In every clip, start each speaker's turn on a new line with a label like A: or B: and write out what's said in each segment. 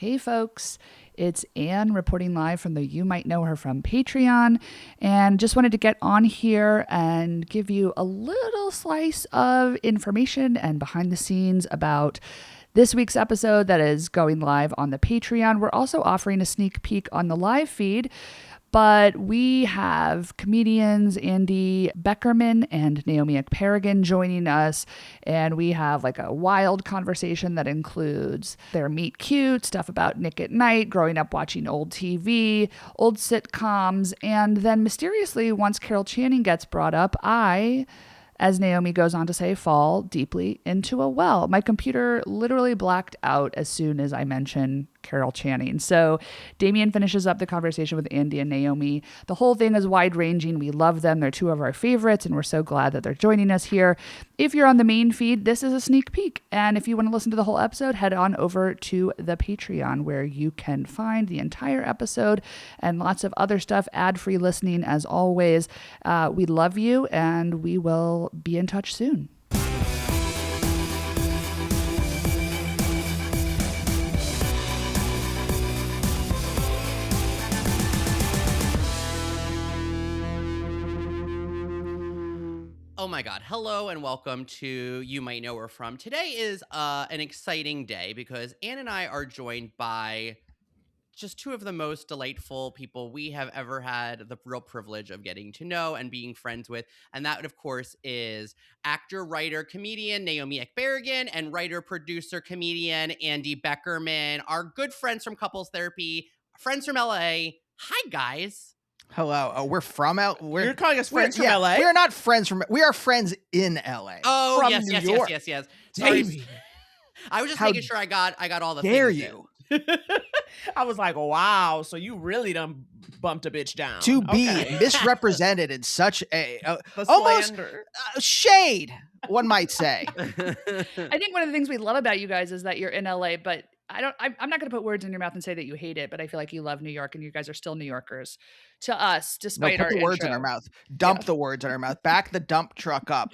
A: Hey folks, it's Anne reporting live from the You Might Know Her From Patreon, and just wanted to get on here and give you a little slice of information and behind the scenes about this week's episode that is going live on the Patreon. We're also offering a sneak peek on the live feed, but we have comedians Andy Beckerman and Naomi Ekperigin joining us, and we have like a wild conversation that includes their meet cute, stuff about Nick at Night, growing up watching old TV, old sitcoms, and then mysteriously, once Carol Channing gets brought up, I, as Naomi goes on to say, fall deeply into a well. My computer literally blacked out as soon as I mention Carol Channing. So Damien finishes up the conversation with Andy and Naomi. The whole thing is wide-ranging. We love them. They're two of our favorites, and we're so glad that they're joining us here. If you're on the main feed, this is a sneak peek. And if you want to listen to the whole episode, head on over to the Patreon, where you can find the entire episode and lots of other stuff, ad-free listening as always. We love you, and we will be in touch soon.
B: Oh my God. Hello and welcome to You Might Know Her From. Today is an exciting day because Anne and I are joined by just two of the most delightful people we have ever had the real privilege of getting to know and being friends with. And that, of course, is actor, writer, comedian Naomi Ekperigin and writer, producer, comedian Andy Beckerman, our good friends from Couples Therapy, friends from LA. Hi, guys.
C: Hello. Oh, we're from LA.
D: You're calling us friends from LA?
C: We're not friends from. We are friends in LA.
B: Oh,
C: from
B: yes,
C: New
B: yes,
C: York.
B: yes, yes, yes.
D: Sorry.
B: I was just
C: How
B: making sure I got all the
C: Dare
B: things
C: you?
D: I was like, wow, so you really done bumped a bitch down.
C: To be
D: Okay.
C: misrepresented in such a
D: The
C: almost
D: slander.
C: shade, one might say.
A: I think one of the things we love about you guys is that you're in LA, but I'm not going to put words in your mouth and say that you hate it, but I feel like you love New York and you guys are still New Yorkers to us,
C: No,
A: despite
C: put
A: our
C: the words in
A: intro.
C: our mouth. Dump the words in our mouth. Back the dump truck up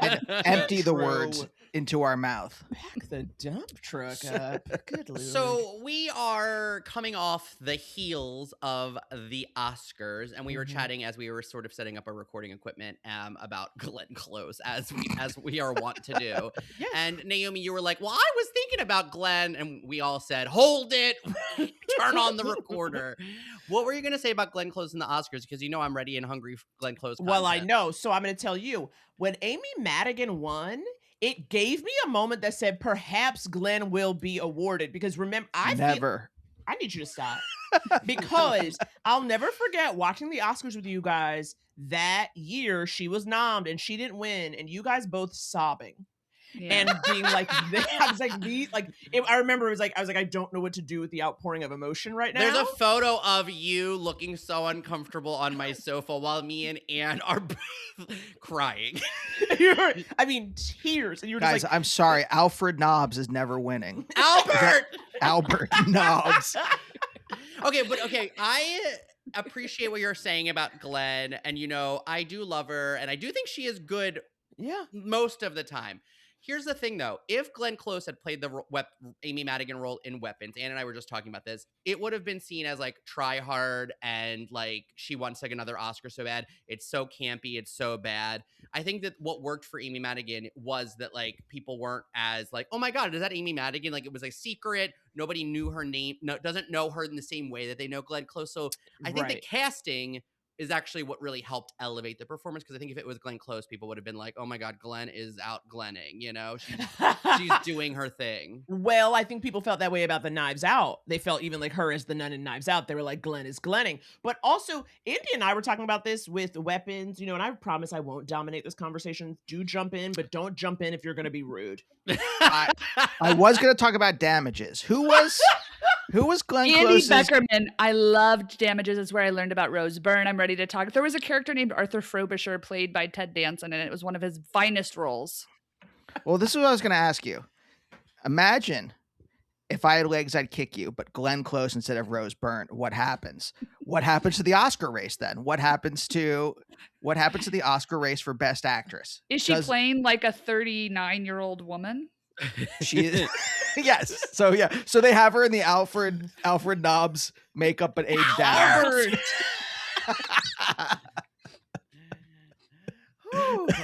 C: and empty the
D: True.
C: words into our mouth.
D: Back the dump truck up. Good Lord.
B: So we are coming off the heels of the Oscars, and we were chatting as we were sort of setting up our recording equipment about Glenn Close, as we are wont to do.
D: Yes.
B: And Naomi, you were like, "Well, I was thinking about Glenn," and we all said, "Hold it, turn on the recorder." What were you going to say about Glenn Close and the Oscars? Because you know I'm ready and hungry for Glenn Close.
D: Well, I
B: content.
D: know. So I'm going to tell you, when Amy Madigan won, it gave me a moment that said perhaps Glenn will be awarded. Because remember, I need you to stop. Because I'll never forget watching the Oscars with you guys that year. She was nommed and she didn't win, and you guys both sobbing.
A: Yeah.
D: And being like, I was like, I remember it was like, I was like, I don't know what to do with the outpouring of emotion right now.
B: There's a photo of you looking so uncomfortable on my sofa while me and Anne are crying.
D: Tears. And you were
C: Guys,
D: just like,
C: I'm sorry. Alfred Nobbs is never winning.
B: Albert!
C: Albert Nobbs.
B: Okay, I appreciate what you're saying about Glenn, and I do love her, and I do think she is good
D: yeah.
B: most of the time. Here's the thing, though. If Glenn Close had played the Amy Madigan role in Weapons, Anne and I were just talking about this, it would have been seen as, like, try hard and, like, she wants, like, another Oscar so bad. It's so campy. It's so bad. I think that what worked for Amy Madigan was that, like, people weren't as, like, oh, my God, is that Amy Madigan? Like, it was a secret. Nobody knew her name. Doesn't know her in the same way that they know Glenn Close. So I think the casting is actually what really helped elevate the performance, because I think if it was Glenn Close, people would have been like, oh my God, Glenn is out Glenning, she's doing her thing.
D: Well, I think people felt that way about the Knives Out. They felt even like her as the nun in Knives Out. They were like, Glenn is Glenning. But also, Andy and I were talking about this with Weapons, and I promise I won't dominate this conversation. Do jump in, but don't jump in if you're going to be rude.
C: I was going to talk about Damages. Who was Glenn
A: Andy
C: Close's?
A: Beckerman. I loved Damages. It's where I learned about Rose Byrne. I'm ready to talk. There was a character named Arthur Frobisher played by Ted Danson, and it was one of his finest roles.
C: Well, this is what I was going to ask you. Imagine if I had legs, I'd kick you, but Glenn Close instead of Rose Byrne. What happens? What happens to the Oscar race then? What happens to the Oscar race for Best Actress?
A: Is she playing like a 39-year-old woman?
C: She is. Yes. So yeah. So they have her in the Alfred Knobs makeup but aged down.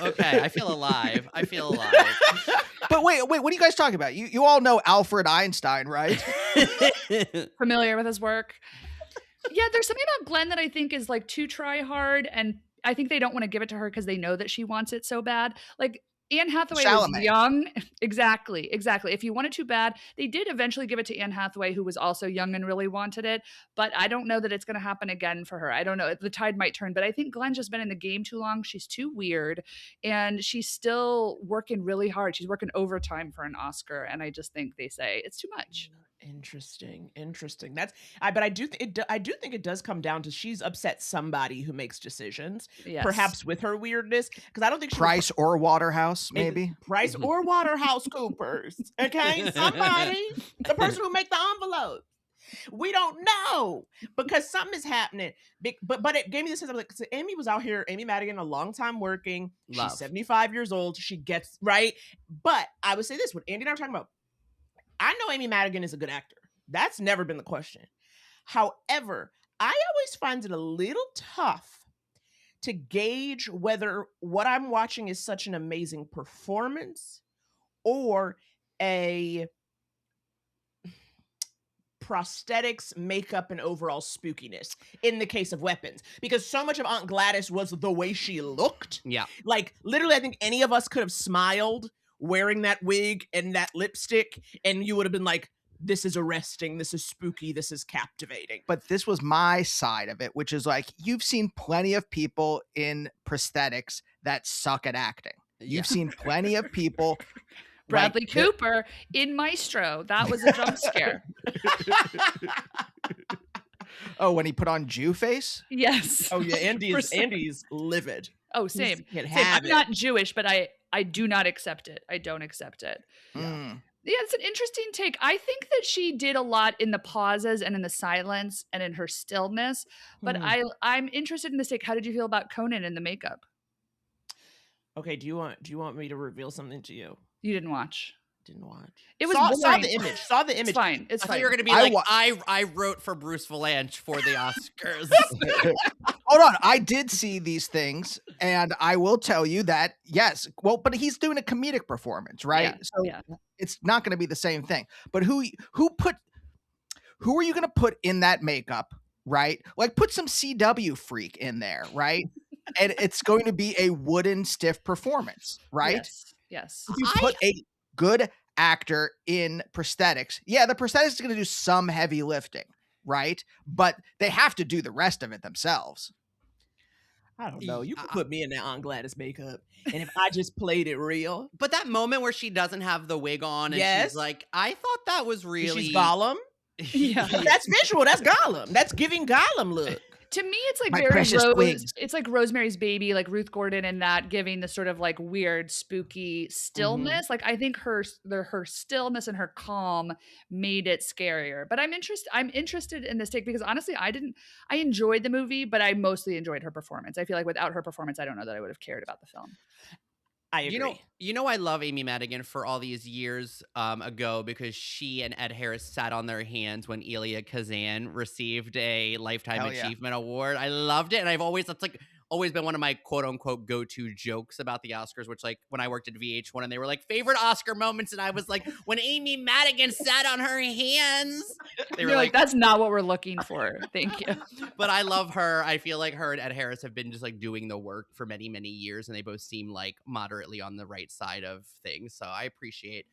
B: Okay, I feel alive.
C: But wait, what are you guys talking about? You all know Alfred Einstein, right?
A: Familiar with his work. Yeah, there's something about Glenn that I think is like too try hard, and I think they don't want to give it to her because they know that she wants it so bad. Like Anne Hathaway was young. Exactly. If you want it too bad, they did eventually give it to Anne Hathaway, who was also young and really wanted it. But I don't know that it's going to happen again for her. I don't know. The tide might turn. But I think Glenn's just been in the game too long. She's too weird. And she's still working really hard. She's working overtime for an Oscar. And I just think they say it's too much.
D: Interesting. But I do think it does come down to she's upset somebody who makes decisions, perhaps with her weirdness, because I don't think
C: Price or Waterhouse, maybe
D: Price or Waterhouse Coopers. Okay, somebody, the person who make the envelope. We don't know because something is happening. But it gave me the sense of like, so Amy was out here, Amy Madigan, a long time working. She's 75 years old. She gets right. But I would say this: what Andy and I were talking about. I know Amy Madigan is a good actor. That's never been the question. However, I always find it a little tough to gauge whether what I'm watching is such an amazing performance or a prosthetics, makeup, and overall spookiness in the case of Weapons. Because so much of Aunt Gladys was the way she looked.
B: Yeah.
D: Like, literally, I think any of us could have smiled wearing that wig and that lipstick, and you would have been like, this is arresting, this is spooky, this is captivating.
C: But this was my side of it, which is like, you've seen plenty of people in prosthetics that suck at acting. You've seen plenty of people.
A: Bradley Cooper in Maestro. That was a jump scare.
C: Oh, when he put on Jew face?
A: Yes.
D: Oh yeah, Andy's livid.
A: Oh, same. I'm not Jewish, but I do not accept it. I don't accept it. Yeah, it's an interesting take. I think that she did a lot in the pauses and in the silence and in her stillness. But I'm interested in this take. How did you feel about Conan in the makeup?
D: Okay, do you want me to reveal something to you?
A: You didn't watch.
D: Didn't watch.
A: It was
D: saw the image.
A: It's fine.
B: I thought you were gonna be like, I wrote for Bruce Valanche for the Oscars.
C: Hold on, I did see these things, and I will tell you that yes, well, but he's doing a comedic performance, right?
A: Yeah, so
C: it's not going to be the same thing. But who are you going to put in that makeup, right? Like put some CW freak in there, right? And it's going to be a wooden, stiff performance, right?
A: Yes.
C: If you put a good actor in prosthetics, yeah, the prosthetics is going to do some heavy lifting, right? But they have to do the rest of it themselves.
D: I don't know. You could put me in that Aunt Gladys makeup, and if I just played it real.
B: But that moment where she doesn't have the wig on, and she's like, I thought that was really...
D: She's Gollum?
A: Yeah.
D: That's visual. That's Gollum. That's giving Gollum look.
A: To me, it's like very Rose. It's like Rosemary's Baby, like Ruth Gordon, and that giving the sort of like weird, spooky stillness. Like I think her stillness and her calm made it scarier. But I'm interested in this take because honestly, I enjoyed the movie, but I mostly enjoyed her performance. I feel like without her performance, I don't know that I would have cared about the film.
D: I agree.
B: You know, I love Amy Madigan for all these years ago because she and Ed Harris sat on their hands when Elia Kazan received a Lifetime Achievement Award. I loved it, and that's like always been one of my quote unquote go-to jokes about the Oscars, which like when I worked at VH1 and they were like favorite Oscar moments, and I was like, when Amy Madigan sat on her hands. They were
A: like, that's not what we're looking for. Thank you.
B: But I love her. I feel like her and Ed Harris have been just like doing the work for many, many years, and they both seem like moderately on the right side of things. So I appreciate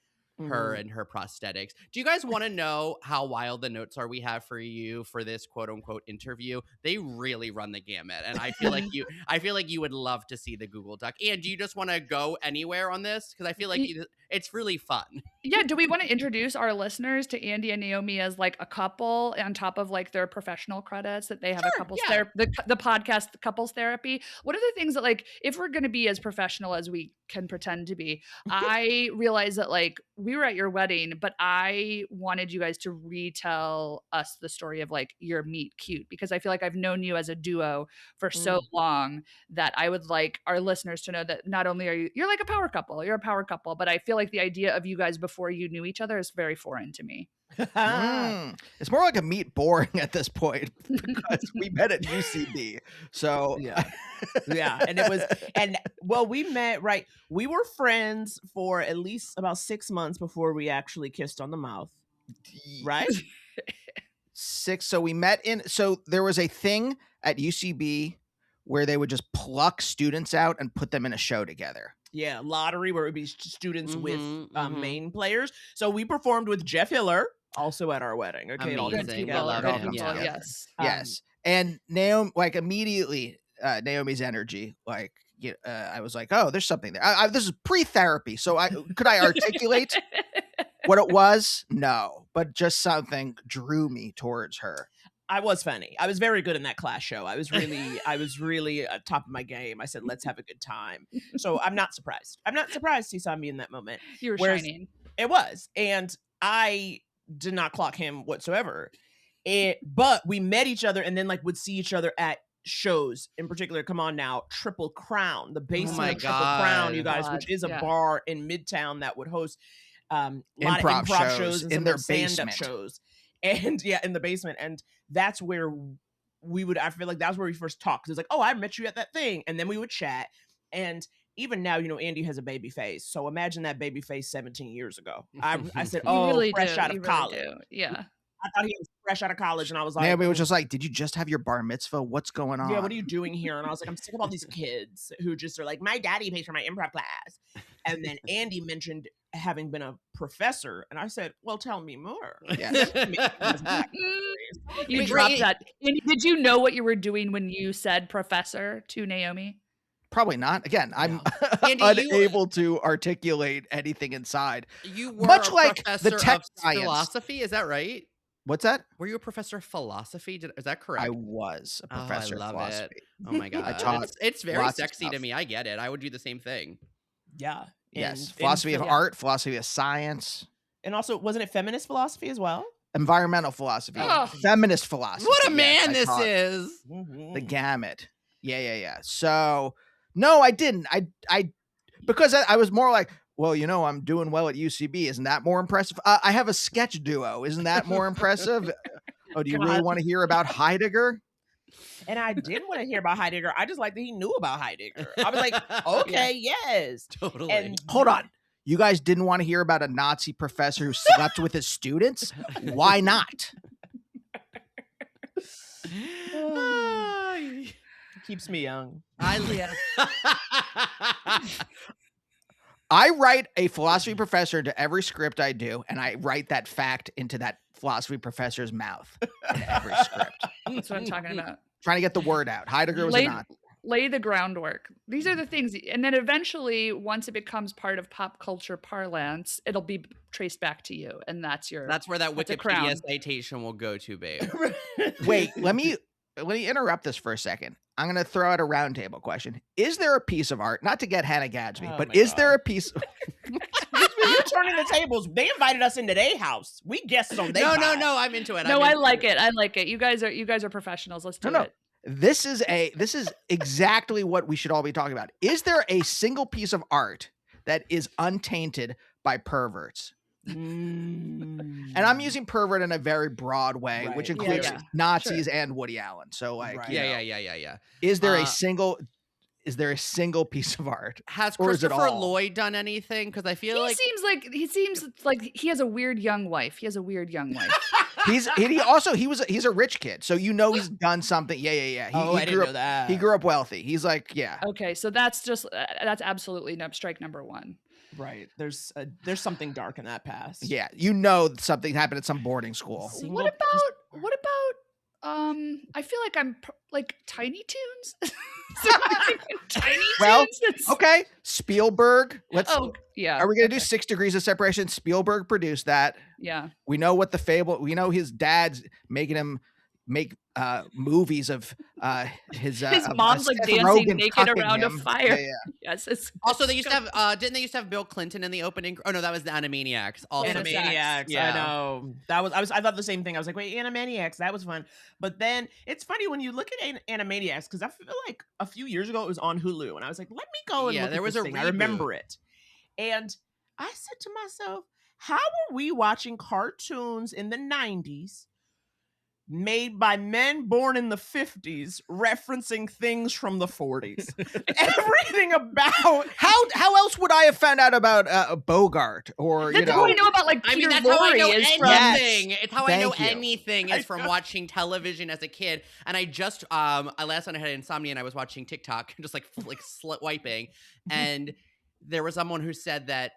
B: her and her prosthetics. Do you guys want to know how wild the notes are we have for you for this quote unquote interview? They really run the gamut, and I feel like you would love to see the Google Doc. And do you just want to go anywhere on this? Because I feel like it's really fun.
A: Yeah. Do we want to introduce our listeners to Andy and Naomi as like a couple on top of like their professional credits that they have a couples therapy, the podcast couples therapy? What are the things that like, if we're going to be as professional as we can pretend to be, I realize that like we were at your wedding, but I wanted you guys to retell us the story of like your meet cute, because I feel like I've known you as a duo for so long that I would like our listeners to know that not only are you're like a power couple, but I feel like the idea of you guys before before you knew each other is very foreign to me.
C: It's more like a meet boring at this point because we met at UCB. So
D: yeah, we met, right? We were friends for at least about 6 months before we actually kissed on the mouth, right?
C: 6. So we met so there was a thing at UCB where they would just pluck students out and put them in a show together.
D: Yeah, lottery where it would be students with main players. So we performed with Jeff Hiller. Also at our wedding. Okay,
B: amazing.
A: I love it.
B: Yeah.
A: Yes.
C: Yes. And Naomi, like immediately, Naomi's energy, like, I was like, oh, there's something there. This is pre-therapy. So could I articulate what it was? No, but just something drew me towards her.
D: I was funny. I was very good in that class show. I was really at top of my game. I said, let's have a good time. So I'm not surprised. He saw me in that moment.
A: You were shining.
D: It was. And I did not clock him whatsoever. But we met each other and then like would see each other at shows. In particular, come on now, Triple Crown, the basement of Triple Crown, you guys, which is a bar in Midtown that would host a lot of improv shows and
C: in their
D: stand-up
C: basement
D: shows. And in the basement. And that's where I feel like that's where we first talked. It's like, oh, I met you at that thing. And then we would chat. And even now, Andy has a baby face. So imagine that baby face 17 years ago. I said, oh, really fresh out of college.
A: Really yeah.
D: I thought he was fresh out of college. And I was like,
C: Naomi was just like, did you just have your bar mitzvah? What's going on?
D: Yeah, what are you doing here? And I was like, I'm sick of all these kids who just are like, my daddy pays for my improv class. And then Andy mentioned having been a professor. And I said, well, tell me more.
C: Yeah.
A: You dropped that. Did you know what you were doing when you said professor to Naomi?
C: Probably not. Again, I'm unable to articulate anything inside.
B: You were
C: much
B: a
C: like
B: professor
C: the tech
B: of
C: science.
B: philosophy, is that right?
C: What's that?
B: Were you a professor of philosophy? Is that correct?
C: I was a professor of philosophy.
B: It. Oh my god,
C: I taught
B: it's very sexy to me. I get it. I would do the same thing.
D: Yeah.
C: Yes. Philosophy of art, philosophy of science,
D: and also wasn't it feminist philosophy as well?
C: Environmental philosophy, feminist philosophy.
B: What a man this is!
C: The gamut. Yeah. So. No, I didn't. I because I was more like, well, I'm doing well at UCB. Isn't that more impressive? I have a sketch duo. Isn't that more impressive? Oh, do you really want to hear about Heidegger?
D: And I didn't want to hear about Heidegger. I just liked that he knew about Heidegger. I was like, okay, yes.
B: Totally.
D: And
C: hold on. You guys didn't want to hear about a Nazi professor who slept with his students? Why not?
D: Keeps me young.
C: I write a philosophy professor into every script I do, and I write that fact into that philosophy professor's mouth in every script.
A: That's what I'm talking about.
C: Trying to get the word out. Heidegger was a Nazi.
A: Lay the groundwork. These are the things. And then eventually, once it becomes part of pop culture parlance, it'll be traced back to you. And that's where that
B: Wikipedia citation will go to, babe.
C: Wait, let me interrupt this for a second. I'm going to throw out a roundtable question. Is there a piece of art, not to get Hannah Gadsby, but is there a piece of...
D: You're turning the tables. They invited us into their house. We guests on their
B: No, I'm into it.
A: I like it. You guys are professionals. Let's do it.
C: This is exactly what we should all be talking about. Is there a single piece of art that is untainted by perverts? And I'm using pervert in a very broad way, which includes Nazis and Woody Allen. So
B: yeah.
C: Is there a single piece of art?
B: Has Christopher Lloyd done anything? Because I feel
A: he seems like he has a weird young wife. He's a
C: rich kid, so he's done something. Yeah.
D: I didn't know that.
C: He grew up wealthy. He's like, yeah.
A: Okay, so that's absolutely strike number one.
D: Right. There's something dark in that past.
C: Yeah. Something happened at some boarding school.
A: What about I feel like I'm like Tiny Toons. Tiny Toons.
C: Okay. Spielberg.
A: Are we
C: going to do 6 Degrees of Separation? Spielberg produced that.
A: Yeah.
C: We know what we know his dad's making him make movies of his
A: mom's like dancing
C: Rogen
A: naked around a fire.
C: Yeah.
A: Yes.
B: Also, they used to have didn't they used to have Bill Clinton in the opening? Oh no, that was the Animaniacs. Also,
D: Animaniacs. Yeah. I know. I thought the same thing. I was like, wait, Animaniacs, that was fun. But then it's funny when you look at Animaniacs, because I feel like a few years ago it was on Hulu, and I was like, let me go and look
B: there
D: at
B: was
D: this
B: a
D: thing.
B: reboot.
D: I remember it, and I said to myself, how were we watching cartoons in the 90s made by men born in the 50s referencing things from the 40s? Everything about
C: how else would I have found out about Bogart or
A: That's how I know about like
B: I mean,
A: Peter
B: that's how I know
A: Lorre is from.
B: anything. It's how I know
C: Thank you.
B: anything is from watching television as a kid. And I just, last night I had insomnia and I was watching TikTok, just like wiping. And there was someone who said that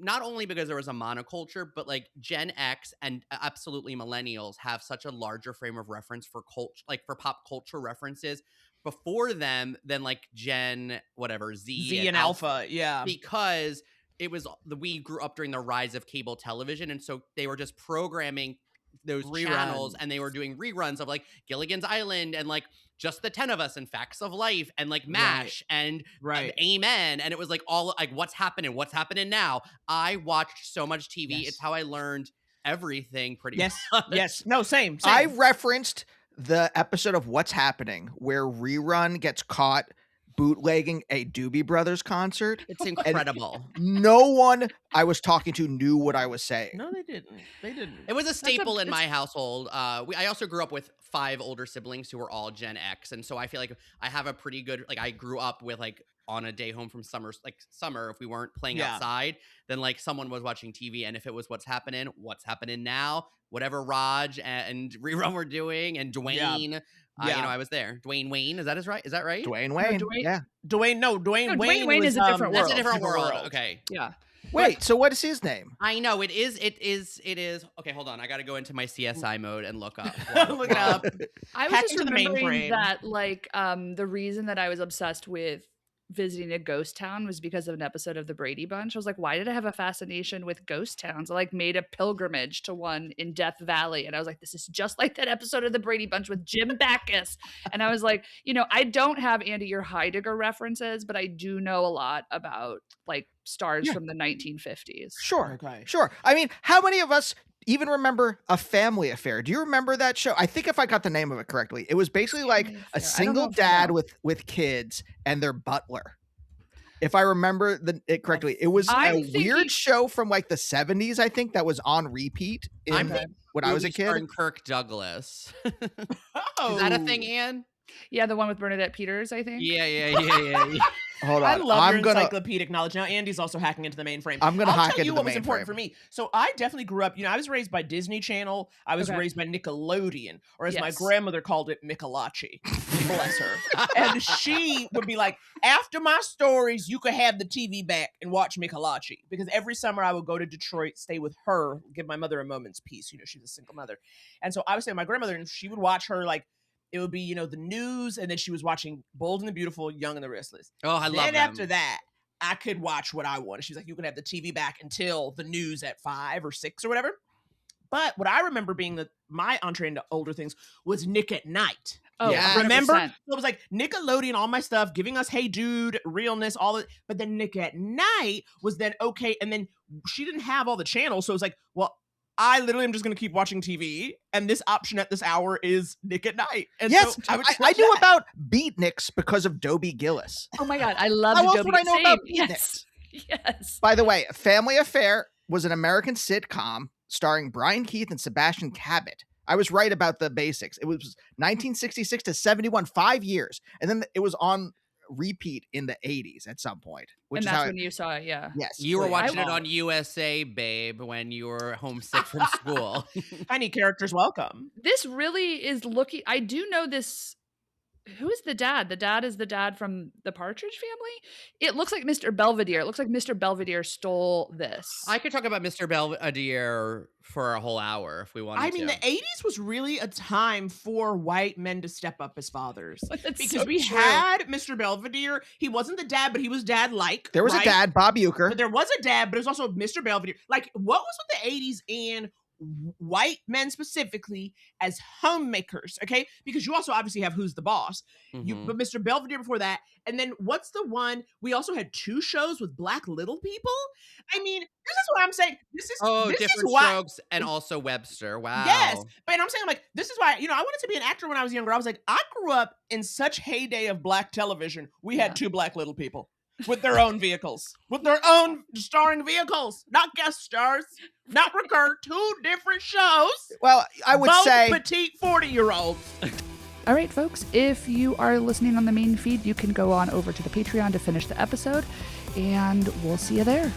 B: not only because there was a monoculture, but like Gen X and absolutely millennials have such a larger frame of reference for culture, like for pop culture references before them than like Gen whatever Z
D: and Alpha, yeah,
B: because it was we grew up during the rise of cable television, and so they were just programming those channels, and they were doing reruns of like Gilligan's Island and like Just the 10 of Us and Facts of Life and like MASH and Amen, and it was like all like what's happening now. I watched so much TV. It's how I learned everything pretty much.
D: Yes. No, same.
C: I referenced the episode of What's Happening where Rerun gets caught bootlegging a Doobie Brothers concert.
B: It's incredible.
C: No one I was talking to knew what I was saying.
D: No, they didn't.
B: It was a staple in my household. I also grew up with 5 older siblings who were all Gen X, and so I feel like I have a pretty good, like I grew up with like on a day home from summer, if we weren't playing outside, then like someone was watching TV, and if it was What's Happening now, whatever Raj and Rerun were doing, and Dwayne. I was there. Dwayne Wayne, is that right?
C: Dwayne Wayne.
D: Dwayne
A: Wayne is a different world.
B: That's a different world. Okay.
A: Yeah.
C: Wait, so what is his name?
B: I know it is. Okay, hold on. I got to go into my CSI mode and look up.
D: Look it up.
A: I was just remembering that, like, the reason that I was obsessed with visiting a ghost town was because of an episode of the Brady Bunch. I was like, why did I have a fascination with ghost towns? I like made a pilgrimage to one in Death Valley, and I was like, this is just like that episode of the Brady Bunch with Jim Backus. And I was like, I don't have Andy or Heidegger references, but I do know a lot about like stars from the 1950s.
C: Sure. I mean, how many of us even remember A Family Affair? Do you remember that show? I think if I got the name of it correctly, it was basically like a single dad with kids and their butler. If I remember it correctly, it was a weird show from like the 70s, I think, that was on repeat when I was a kid.
B: Kirk Douglas. Is that a thing, Anne?
A: Yeah, the one with Bernadette Peters, I think.
B: Yeah.
C: Hold on.
D: I love your encyclopedic knowledge. Now Andy's also hacking into the mainframe.
C: I'm going to hack into the mainframe.
D: I'll tell you what was important for me. So I definitely grew up, I was raised by Disney Channel. I was raised by Nickelodeon, or as my grandmother called it, Michelachi. Bless her. And she would be like, after my stories, you could have the TV back and watch Michelachi. Because every summer I would go to Detroit, stay with her, give my mother a moment's peace. She's a single mother. And so I would stay with my grandmother, and she would watch her like, it would be, the news, and then she was watching Bold and the Beautiful, Young and the Restless.
B: Oh, I love them.
D: Then after that, I could watch what I wanted. She's like, you can have the TV back until the news at 5 or 6 or whatever. But what I remember being my entree into older things was Nick at Night.
A: Oh, yeah.
D: Remember? So it was like Nickelodeon, all my stuff, giving us Hey Dude, Realness, all it. But then Nick at Night was then okay. And then she didn't have all the channels. So it was like, well, I literally am just going to keep watching TV, and this option at this hour is Nick at Night. And
C: yes,
D: so
C: I knew about Beatniks because of Dobie Gillis.
A: Oh my God, I love
C: How else
A: Dobie.
C: would I know about Beatniks?
A: Yes.
C: By the way, Family Affair was an American sitcom starring Brian Keith and Sebastian Cabot. I was right about the basics. It was 1966 to 71, 5 years. And then it was on repeat in the 80s at some point.
A: And that's when you saw it, yeah.
C: Yes.
B: You were watching it on USA, babe, when you were homesick from school.
D: Tiny characters welcome.
A: This really is looking, I do know this. Who is the dad? The dad is the dad from the Partridge Family. It looks like Mr. Belvedere. It looks like Mr. Belvedere stole this.
B: I could talk about Mr. Belvedere for a whole hour if we wanted to.
D: I mean, the 80s was really a time for white men to step up as fathers. Because we had Mr. Belvedere. He wasn't the dad, but he was dad-like.
C: There was a dad, Bob Uecker.
D: But there was a dad, but it was also Mr. Belvedere. Like, what was with the 80s and white men specifically as homemakers, okay? Because you also obviously have Who's the Boss, but Mr. Belvedere before that, and then what's the one? We also had 2 shows with black little people. I mean, this is what I'm saying. This
B: Diff'rent Strokes and also Webster. Wow.
D: Yes, but I'm saying like this is why I wanted to be an actor when I was younger. I was like, I grew up in such heyday of black television. We had 2 black little people. with their own vehicles, with their own starring vehicles, not guest stars, not recur. 2 different shows.
C: Well, I would
D: both
C: say
D: petite 40-year-olds.
A: All right, folks, if you are listening on the main feed, you can go on over to the Patreon to finish the episode, and we'll see you there.